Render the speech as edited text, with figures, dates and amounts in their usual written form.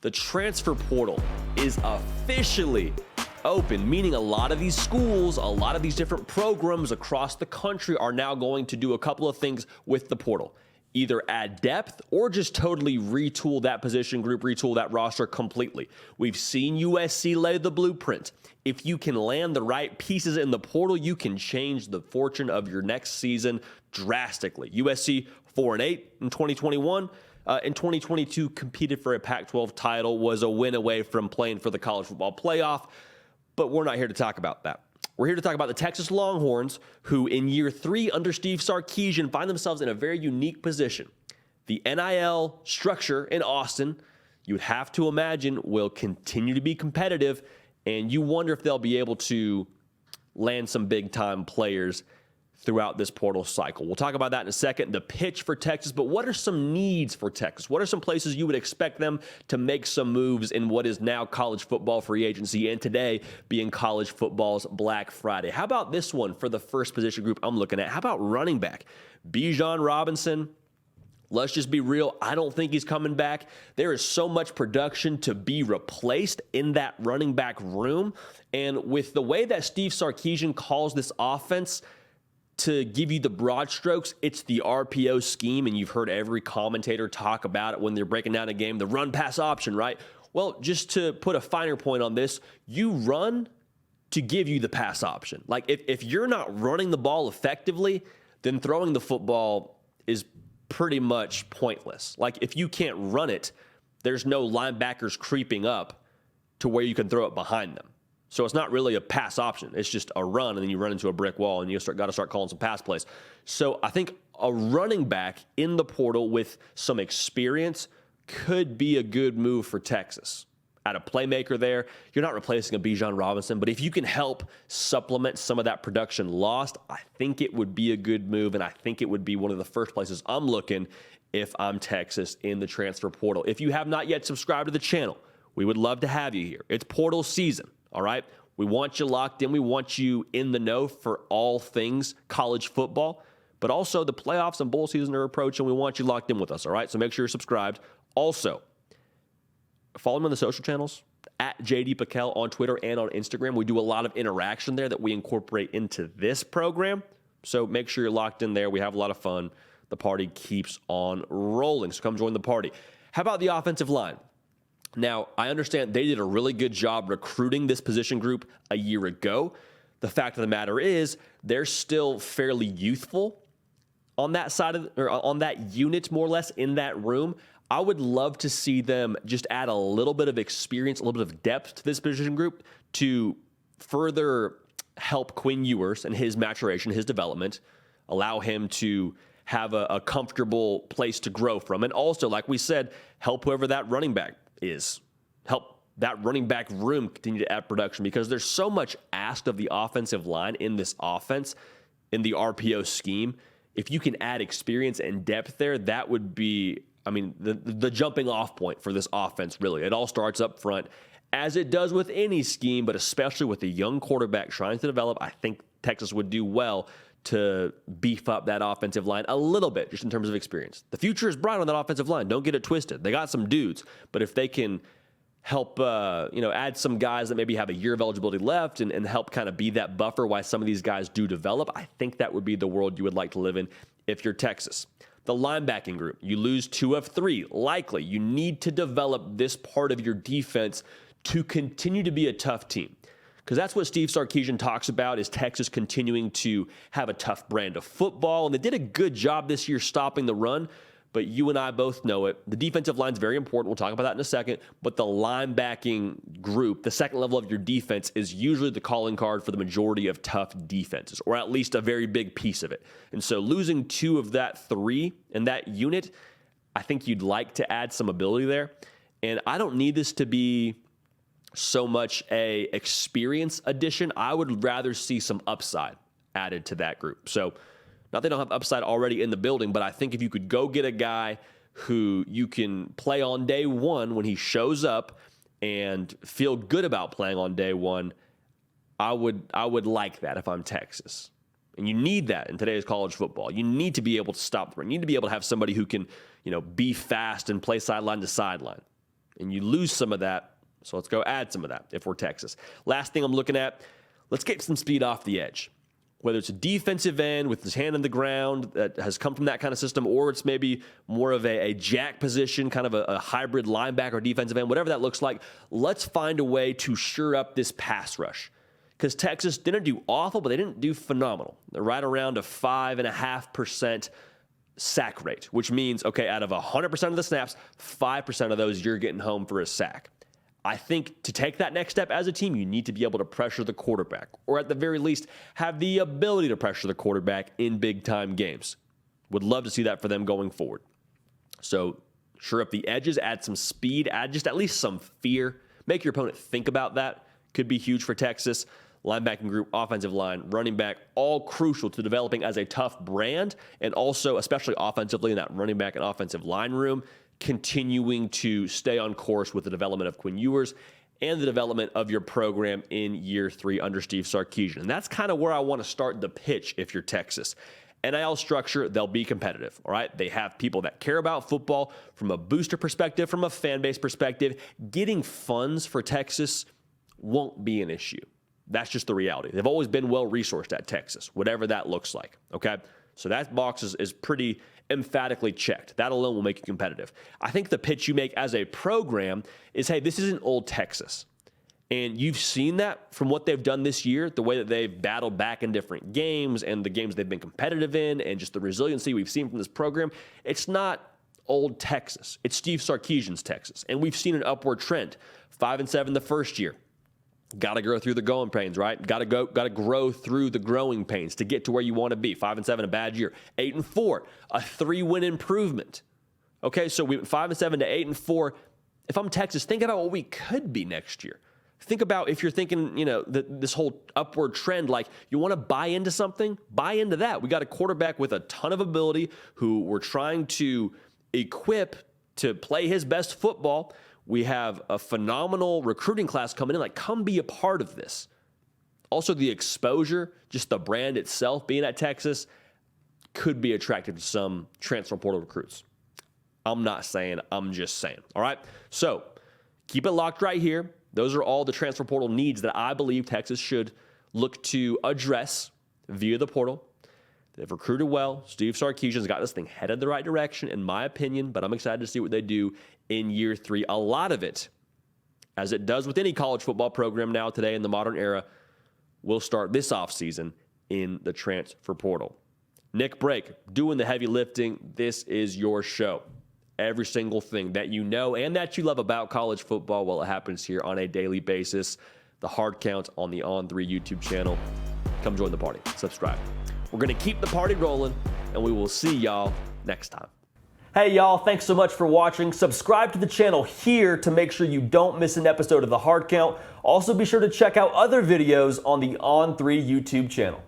The transfer portal is officially open, meaning a lot of these schools, a lot of these different programs across the country are now going to do a couple of things with the portal. Either add depth or just totally retool that position group, retool that roster completely. We've seen USC lay the blueprint. If you can land the right pieces in the portal, you can change the fortune of your next season drastically. USC 4-8 in 2021. In 2022, competed for a Pac-12 title, was a win away from playing for the college football playoff. But we're not here to talk about that. We're here to talk about the Texas Longhorns, who in year 3 under Steve Sarkisian find themselves in a very unique position. The NIL structure in Austin, you would have to imagine, will continue to be competitive, and you wonder if they'll be able to land some big-time players throughout this portal cycle. We'll talk about that in a second, the pitch for Texas, but what are some needs for Texas? What are some places you would expect them to make some moves in what is now college football free agency, and today being college football's Black Friday? How about this one for the first position group I'm looking at? How about running back? Bijan Robinson, let's just be real. I don't think he's coming back. There is so much production to be replaced in that running back room, and with the way that Steve Sarkisian calls this offense, to give you the broad strokes, it's the RPO scheme, and you've heard every commentator talk about it when they're breaking down a game, the run-pass option, right? Well, just to put a finer point on this, you run to give you the pass option. Like, if you're not running the ball effectively, then throwing the football is pretty much pointless. Like, if you can't run it, there's no linebackers creeping up to where you can throw it behind them. So it's not really a pass option. It's just a run, and then you run into a brick wall, and you got to start calling some pass plays. So I think a running back in the portal with some experience could be a good move for Texas. Add a playmaker there. You're not replacing a Bijan Robinson, but if you can help supplement some of that production lost, I think it would be a good move, and I think it would be one of the first places I'm looking if I'm Texas in the transfer portal. If you have not yet subscribed to the channel, we would love to have you here. It's portal season. All right, we want you locked in. We want you in the know for all things college football, but also the playoffs and bowl season are approaching. We want you locked in with us, all right? So make sure you're subscribed. Also, follow me on the social channels, at JD Piquel on Twitter and on Instagram. We do a lot of interaction there that we incorporate into this program. So make sure you're locked in there. We have a lot of fun. The party keeps on rolling, so come join the party. How about the offensive line? Now, I understand they did a really good job recruiting this position group a year ago. The fact of the matter is they're still fairly youthful on that side of, or on that unit, more or less, in that room. I would love to see them just add a little bit of experience, a little bit of depth to this position group to further help Quinn Ewers and his maturation, his development, allow him to have a comfortable place to grow from. And also, like we said, help whoever that running back is. Help that running back room continue to add production, because there's so much asked of the offensive line in this offense, in the RPO scheme. If you can add experience and depth there, that would be, I mean, the jumping off point for this offense, really. It all starts up front, as it does with any scheme, but especially with a young quarterback trying to develop. I think Texas would do well to beef up that offensive line a little bit, just in terms of experience. The future is bright on that offensive line. Don't get it twisted. They got some dudes, but if they can help, add some guys that maybe have a year of eligibility left and help kind of be that buffer while some of these guys do develop, I think that would be the world you would like to live in if you're Texas. The linebacking group, you lose 2 of 3. Likely, you need to develop this part of your defense to continue to be a tough team. Because that's what Steve Sarkisian talks about, is Texas continuing to have a tough brand of football. And they did a good job this year stopping the run, but you and I both know it. The defensive line is very important. We'll talk about that in a second. But the linebacking group, the second level of your defense, is usually the calling card for the majority of tough defenses, or at least a very big piece of it. And so losing 2 of that 3 in that unit, I think you'd like to add some ability there. And I don't need this to be so much a experience addition. I would rather see some upside added to that group. So not they don't have upside already in the building, but I think if you could go get a guy who you can play on day one when he shows up and feel good about playing on day one, I would like that if I'm Texas. And you need that in today's college football. You need to be able to stop the run. You need to be able to have somebody who can, be fast and play sideline to sideline. and you lose some of that. So let's go add some of that if we're Texas. Last thing I'm looking at, let's get some speed off the edge. Whether it's a defensive end with his hand on the ground that has come from that kind of system, or it's maybe more of a jack position, kind of a hybrid linebacker defensive end, whatever that looks like, let's find a way to shore up this pass rush. Because Texas didn't do awful, but they didn't do phenomenal. They're right around a 5.5% sack rate, which means, okay, out of 100% of the snaps, 5% of those you're getting home for a sack. I think to take that next step as a team, you need to be able to pressure the quarterback, or at the very least, have the ability to pressure the quarterback in big-time games. Would love to see that for them going forward. So shore up the edges, add some speed, add just at least some fear. Make your opponent think about that. Could be huge for Texas. Linebacking group, offensive line, running back, all crucial to developing as a tough brand, and also, especially offensively in that running back and offensive line room, continuing to stay on course with the development of Quinn Ewers and the development of your program in year 3 under Steve Sarkisian. And that's kind of where I want to start the pitch if you're Texas. NIL structure, they'll be competitive, all right? They have people that care about football from a booster perspective, from a fan base perspective. Getting funds for Texas won't be an issue. That's just the reality. They've always been well-resourced at Texas, whatever that looks like, okay? So that box is pretty emphatically checked. That alone will make you competitive. I think the pitch you make as a program is, hey, this isn't old Texas. And you've seen that from what they've done this year, the way that they've battled back in different games and the games they've been competitive in and just the resiliency we've seen from this program. It's not old Texas. It's Steve Sarkisian's Texas. And we've seen an upward trend. 5-7 the first year. Got to go through the growing pains, right? Got to grow through the growing pains to get to where you want to be. 5-7, a bad year. 8-4, a 3-win improvement. Okay, so we went 5-7 to 8-4. If I'm Texas, think about what we could be next year. Think about if you're thinking, this whole upward trend, like you want to buy into something, buy into that. We got a quarterback with a ton of ability who we're trying to equip to play his best football. We have a phenomenal recruiting class coming in. Like, come be a part of this. Also, the exposure, just the brand itself being at Texas, could be attractive to some transfer portal recruits. I'm not saying, I'm just saying. All right? So, keep it locked right here. Those are all the transfer portal needs that I believe Texas should look to address via the portal. They've recruited well. Steve Sarkisian's got this thing headed the right direction, in my opinion, but I'm excited to see what they do in year 3. A lot of it, as it does with any college football program now today in the modern era, will start this offseason in the transfer portal. Nick Brake, doing the heavy lifting. This is your show. Every single thing that you know and that you love about college football, well, it happens here on a daily basis. The Hard Count on the On3 YouTube channel. Come join the party. Subscribe. We're going to keep the party rolling, and we will see y'all next time. Hey, y'all. Thanks so much for watching. Subscribe to the channel here to make sure you don't miss an episode of The Hard Count. Also, be sure to check out other videos on the On3 YouTube channel.